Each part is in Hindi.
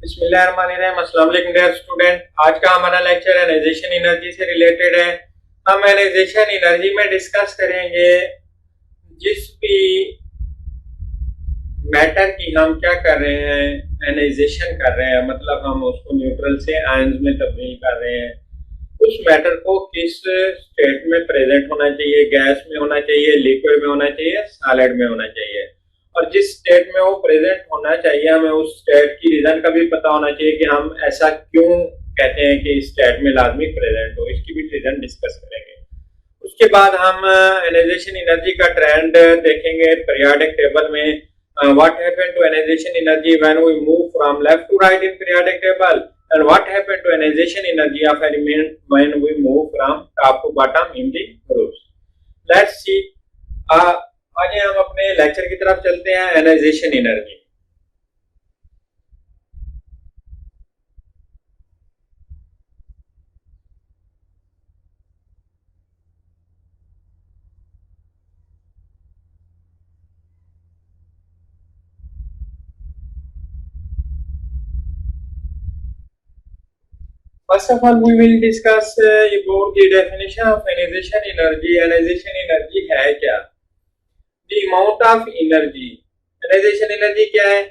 बिस्मिल्लाहिर्रहमानिर्रहीम। अस्सलाम वालेकुम डियर स्टूडेंट। आज का हमारा लेक्चर एनाइजेशन एनर्जी से रिलेटेड है। हम एनाइजेशन एनर्जी में डिस्कस करेंगे जिस भी मैटर की हम क्या कर रहे हैं, एनाइजेशन कर रहे हैं, मतलब हम उसको न्यूट्रल से आयंस में तब्दील कर रहे हैं। उस मैटर को किस स्टेट में प्रेजेंट होना चाहिए, गैस में होना चाहिए, लिक्विड में होना चाहिए, सॉलिड में होना चाहिए। और जिस स्टेट में वो प्रेजेंट होना चाहिए हमें उस स्टेट की रीजन का भी पता होना चाहिए कि हम ऐसा क्यों कहते हैं कि इस स्टेट में लाजमी प्रेजेंट हो, इसकी भी रीजन डिस्कस करेंगे। उसके बाद हम एनाइजेशन एनर्जी का ट्रेंड देखेंगे पीरियोडिक टेबल में। What happened to ionisation energy when we move from left to right in periodic table and what happened to ionization energy of element when we move from top to bottom in the groups. Let's see. आगे हम अपने लेक्चर की तरफ चलते हैं। Ionization energy. First of all, we will discuss about the definition of ionization energy. Ionization energy है क्या? The amount of energy. ionization energy क्या है?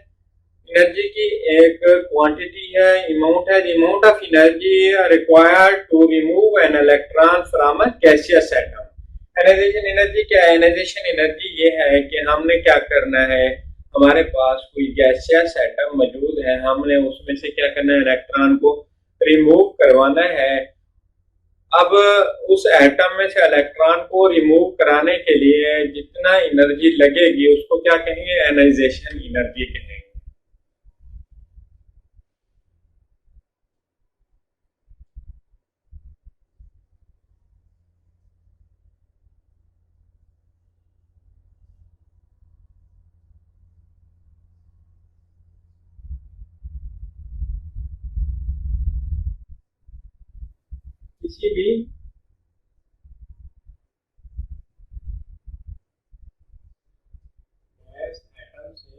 एनर्जी की एक क्वांटिटी है, अमाउंट है। The amount of energy required to remove an electron from a gaseous atom. ionization energy क्या है? ionization energy ये है कि हमने क्या करना है, हमारे पास कोई गैसियस एटम मौजूद है, हमने उसमें से क्या करना है, इलेक्ट्रॉन को रिमूव करवाना है। अब उस एटम में से इलेक्ट्रॉन को रिमूव कराने के लिए जितना एनर्जी लगेगी उसको क्या कहेंगे, आयनाइजेशन एनर्जी कहेंगे। किसी भी गैस एटम से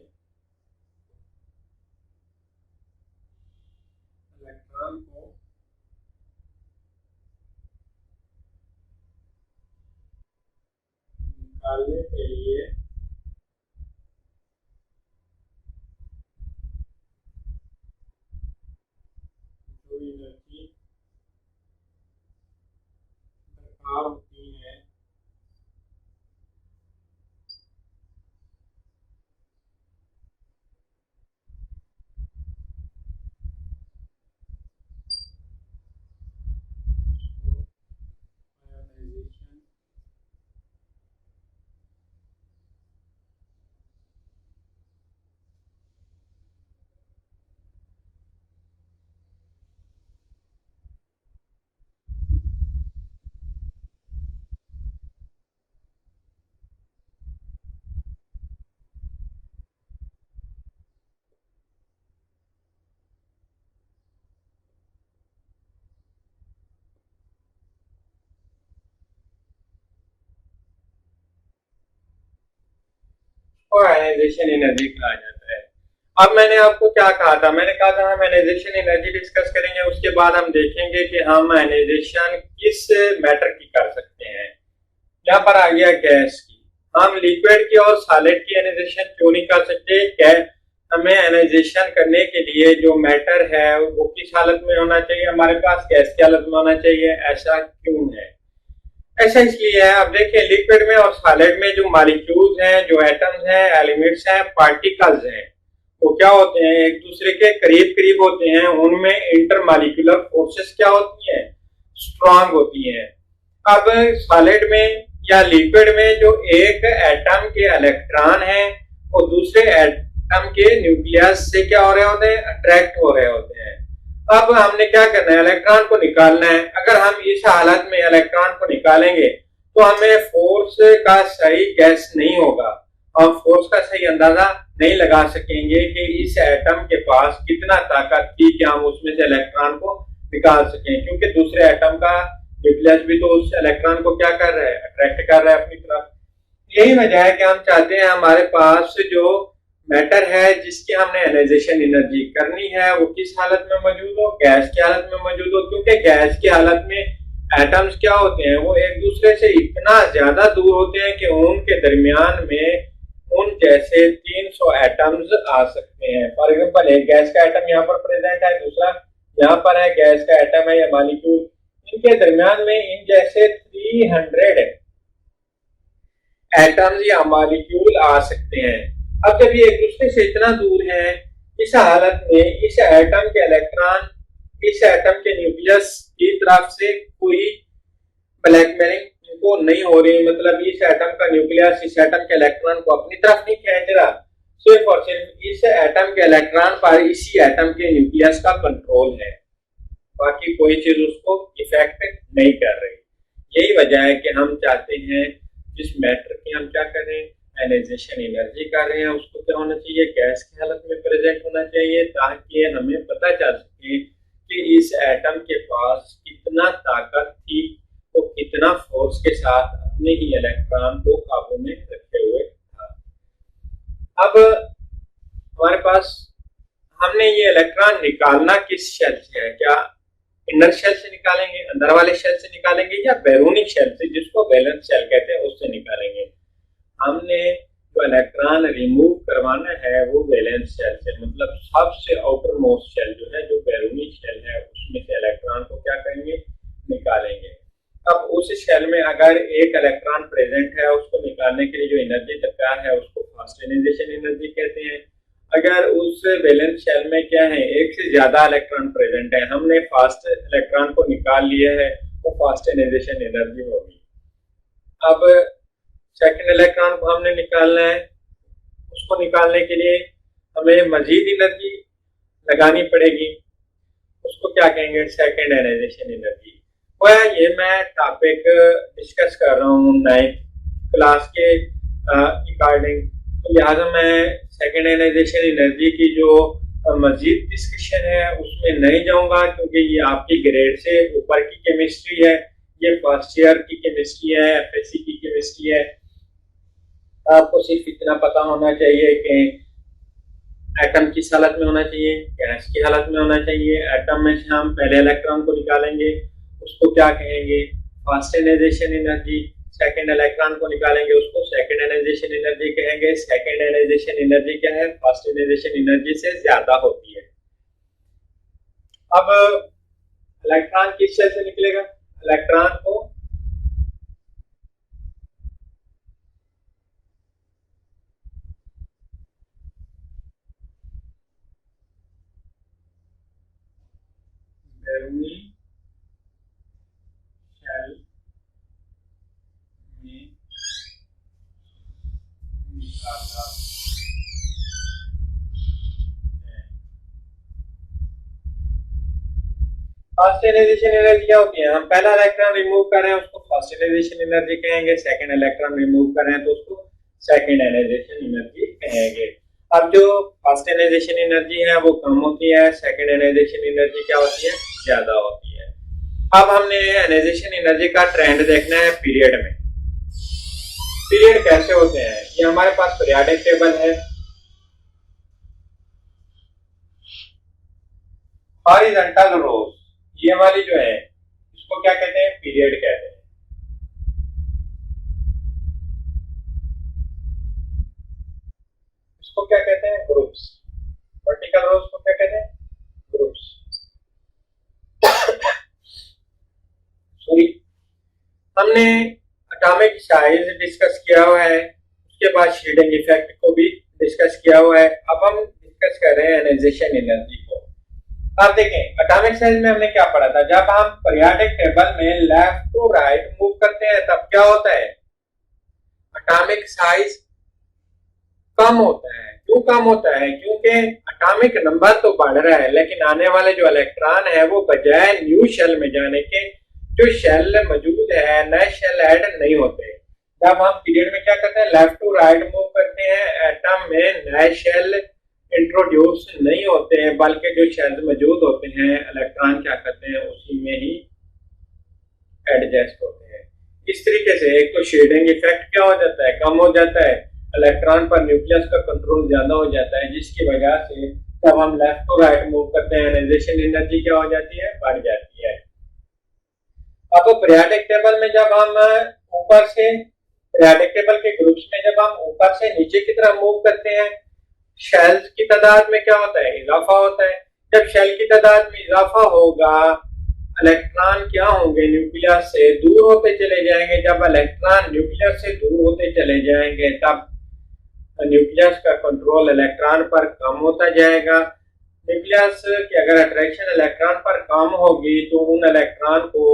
इलेक्ट्रॉन को निकालने के लिए जो एनर्जी दरकार होती है आयनाइजेशन और आयनाइजेशन एनर्जी कहा जाता है। अब मैंने आपको क्या कहा था, मैंने कहा था हम आयनाइजेशन एनर्जी डिस्कस करेंगे, उसके बाद हम देखेंगे कि हम आयनाइजेशन किस मैटर की कर सकते हैं। यहाँ पर आ गया गैस की, हम लिक्विड की और सॉलिड की आयनाइजेशन क्यों नहीं कर सकते। हमें आयनाइजेशन करने के लिए जो मैटर है वो किस हालत में होना चाहिए, हमारे पास गैस की हालत में होना चाहिए। ऐसा क्यों है? ऐसा इसलिए है, अब देखिए लिक्विड में और सॉलिड में जो मॉलिक्यूल्स हैं, जो एटम्स हैं, एलिमेंट्स हैं, पार्टिकल्स हैं, वो क्या होते हैं, एक दूसरे के करीब करीब होते हैं। उनमें इंटरमॉलिक्यूलर फोर्सेस क्या होती हैं, स्ट्रांग होती हैं। अब सॉलिड में या लिक्विड में जो एक एटम के इलेक्ट्रॉन हैं वो दूसरे एटम के न्यूक्लियस से क्या हो रहे होते हैं, अट्रैक्ट हो रहे होते हैं। अब हमने क्या करना है, इलेक्ट्रॉन को निकालना है। अगर हम इस हालत में इलेक्ट्रॉन को निकालेंगे तो हमें फोर्स का सही गैस नहीं होगा, हम फोर्स का सही अंदाजा नहीं लगा सकेंगे कि इस एटम के पास कितना ताकत थी कि हम उसमें से इलेक्ट्रॉन को निकाल सकें, क्योंकि दूसरे एटम का न्यूक्लियस भी तो उस इलेक्ट्रॉन को क्या कर रहा है, अट्रैक्ट कर रहा है अपनी तरफ। यही वजह है कि हम चाहते हैं हमारे पास जो मैटर है जिसकी हमने एनाइजेशन एनर्जी करनी है वो किस हालत में मौजूद हो, गैस की हालत में मौजूद हो, क्योंकि गैस की हालत में एटम्स क्या होते हैं, वो एक दूसरे से इतना ज्यादा दूर होते हैं कि उनके दरमियान में उन जैसे 300 एटम्स आ सकते हैं। फॉर एग्जांपल एक गैस का एटम यहाँ पर प्रेजेंट है, दूसरा यहाँ पर है, गैस का एटम है या मॉलिक्यूल, इनके दरमियान में इन जैसे 300 एटम्स या मॉलिक्यूल आ सकते हैं। अब जब ये एक दूसरे से इतना दूर है, इस हालत में इस एटम के इलेक्ट्रॉन इस एटम के न्यूक्लियस की तरफ से कोई ब्लैकमेलिंग इनको नहीं हो रही, मतलब इस एटम का न्यूक्लियस इस एटम के इलेक्ट्रॉन को अपनी तरफ नहीं खींच रहा, सिर्फ और सिर्फ इस एटम के इलेक्ट्रॉन पर इसी एटम के न्यूक्लियस का कंट्रोल है, बाकी कोई चीज उसको इफेक्ट नहीं कर रही। यही वजह है कि हम चाहते हैं जिस मैटर की हम क्या करें, आयनाइजेशन एनर्जी कर रहे हैं, उसको क्या होना चाहिए, गैस की हालत में प्रेजेंट होना चाहिए, ताकि हमें पता चल सके कि इस एटम के पास कितना ताकत थी, वो कितना फोर्स के साथ अपने ही इलेक्ट्रॉन को काबू में रखे हुए था। अब हमारे पास हमने ये इलेक्ट्रॉन निकालना किस शेल से है, क्या इनर शेल से निकालेंगे, अंदर वाले शेल से निकालेंगे, या बैरूनी शेल से जिसको वैलेंस शेल कहते हैं उससे निकालेंगे। हमने जो इलेक्ट्रॉन रिमूव करवाना है वो वैलेंस शेल से, मतलब सबसे आउटर मोस्ट शेल जो है, जो बैरूनी शेल है, उसमें से इलेक्ट्रॉन को क्या करेंगे, निकालेंगे। अब उस शेल में अगर एक इलेक्ट्रॉन प्रेजेंट है, उसको निकालने के लिए जो एनर्जी दरकार है उसको फास्ट आयनाइजेशन एनर्जी कहते हैं। अगर उस वैलेंस शेल में क्या है, एक से ज्यादा इलेक्ट्रॉन प्रेजेंट है, हमने फास्ट इलेक्ट्रॉन को निकाल लिया है, वो फास्ट आयनाइजेशन एनर्जी होगी। अब सेकंड इलेक्ट्रॉन को हमने निकालना है, उसको निकालने के लिए हमें मजीद एनर्जी लगानी पड़ेगी, उसको क्या कहेंगे, सेकंड आयनाइजेशन एनर्जी। ये मैं टॉपिक डिस्कस कर रहा हूँ 9th क्लास के अकॉर्डिंग, तो लिहाजा मैं सेकंड आयनाइजेशन एनर्जी की जो मजीद डिस्कशन है उसमें नहीं जाऊंगा, क्योंकि ये आपकी ग्रेड से ऊपर की केमिस्ट्री है, ये फर्स्ट ईयर की केमिस्ट्री है, एफएससी की केमिस्ट्री है। आपको सिर्फ इतना पता होना चाहिए कि एटम किस हालत में होना चाहिए, गैस की हालत में होना चाहिए, एटम में से हम पहले इलेक्ट्रॉन को निकालेंगे, उसको क्या कहेंगे, first ionization energy, second electron को निकालेंगे, उसको सेकंड आयनाइजेशन एनर्जी कहेंगे। सेकंड आयनाइजेशन एनर्जी क्या है, फास्ट आयनाइजेशन एनर्जी से ज्यादा होती है। अब इलेक्ट्रॉन किस शेल से निकलेगा, इलेक्ट्रॉन को बैरूनी शेल में निकाला है। फास्ट आयनाइजेशन एनर्जी क्या होती है, हम पहला इलेक्ट्रॉन रिमूव कर रहे हैं उसको फास्ट आयनाइजेशन एनर्जी कहेंगे, सेकंड इलेक्ट्रॉन रिमूव कर रहे हैं तो उसको सेकंड आयनाइजेशन एनर्जी कहेंगे। अब जो फास्ट आयनाइजेशन एनर्जी है वो कम होती है, सेकंड आयनाइजेशन एनर्जी क्या होती है, ज्यादा होती है। अब हमने आयनाइजेशन एनर्जी का ट्रेंड देखना है पीरियड में। पीरियड कैसे होते हैं, ये हमारे पास पीरियोडिक टेबल है, हॉरिजॉन्टल रोज, ये वाली जो है इसको क्या कहते हैं, पीरियड कहते हैं। इसको क्या कहते हैं, ग्रुप्स। वर्टिकल रोज को क्या कहते हैं, ग्रुप्स। सॉरी, हमने एटॉमिक साइज डिस्कस किया हुआ है, उसके बाद शेडिंग इफेक्ट को भी डिस्कस किया हुआ है। अब हम डिस्कस कर रहे हैं आयनाइजेशन एनर्जी को। अब देखें एटॉमिक साइज में हमने क्या पढ़ा था, जब हम पीरियोडिक टेबल में लेफ्ट टू राइट मूव करते हैं तब क्या होता है, एटॉमिक साइज कम होता है। क्यों कम होता है, क्योंकि एटॉमिक नंबर तो बढ़ रहा है, लेकिन आने वाले जो इलेक्ट्रॉन है वो बजाय न्यू शेल में जाने के जो शेल मौजूद है नए शेल ऐड नहीं होते। जब हम पीरियड में क्या करते हैं, लेफ्ट टू राइट मूव करते हैं, एटम में नए शेल इंट्रोड्यूस नहीं होते हैं, बल्कि जो शेल मौजूद होते हैं इलेक्ट्रॉन क्या करते हैं उसी में ही एडजस्ट होते हैं। इस तरीके से एक तो शेडिंग इफेक्ट क्या हो जाता है, कम हो जाता है, इलेक्ट्रॉन पर न्यूक्लियस का कंट्रोल ज्यादा हो जाता है, जिसकी वजह से जब हम लेफ्ट टू राइट मूव करते हैं आयनाइजेशन एनर्जी क्या हो जाती है, बढ़ जाती है। अब पीरियोडिक टेबल में जब हम ऊपर से पीरियोडिक टेबल के ग्रुप्स में जब हम ऊपर से नीचे की तरफ मूव करते हैं, शेल्स की तादाद में क्या होता है, इजाफा होता है। जब शेल की तादाद में इजाफा होगा, इलेक्ट्रॉन क्या होंगे, न्यूक्लियस से दूर होते चले जाएंगे। जब इलेक्ट्रॉन न्यूक्लियस से दूर होते चले जाएंगे, तब न्यूक्लियस का कंट्रोल इलेक्ट्रॉन पर कम होता जाएगा। न्यूक्लियस की अगर अट्रैक्शन इलेक्ट्रॉन पर कम होगी तो उन इलेक्ट्रॉन को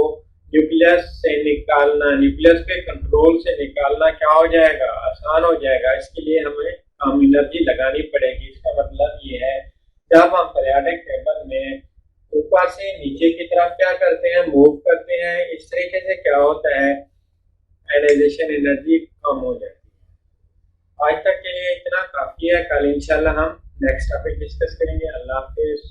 न्यूक्लियस से निकालना, न्यूक्लियस के कंट्रोल से निकालना क्या हो जाएगा, आसान हो जाएगा। इसके लिए हमें कम एनर्जी लगानी पड़ेगी। इसका मतलब ये है, जब हम पीरियोडिक टेबल में ऊपर से नीचे की तरफ क्या करते हैं, मूव करते हैं, इस तरीके से क्या होता है, आयनाइजेशन एनर्जी कम हो जाती है। आज तक के लिए इतना काफी है। कल इंशाल्लाह हम नेक्स्ट टॉपिक डिस्कस करेंगे। अल्लाह हाफिज।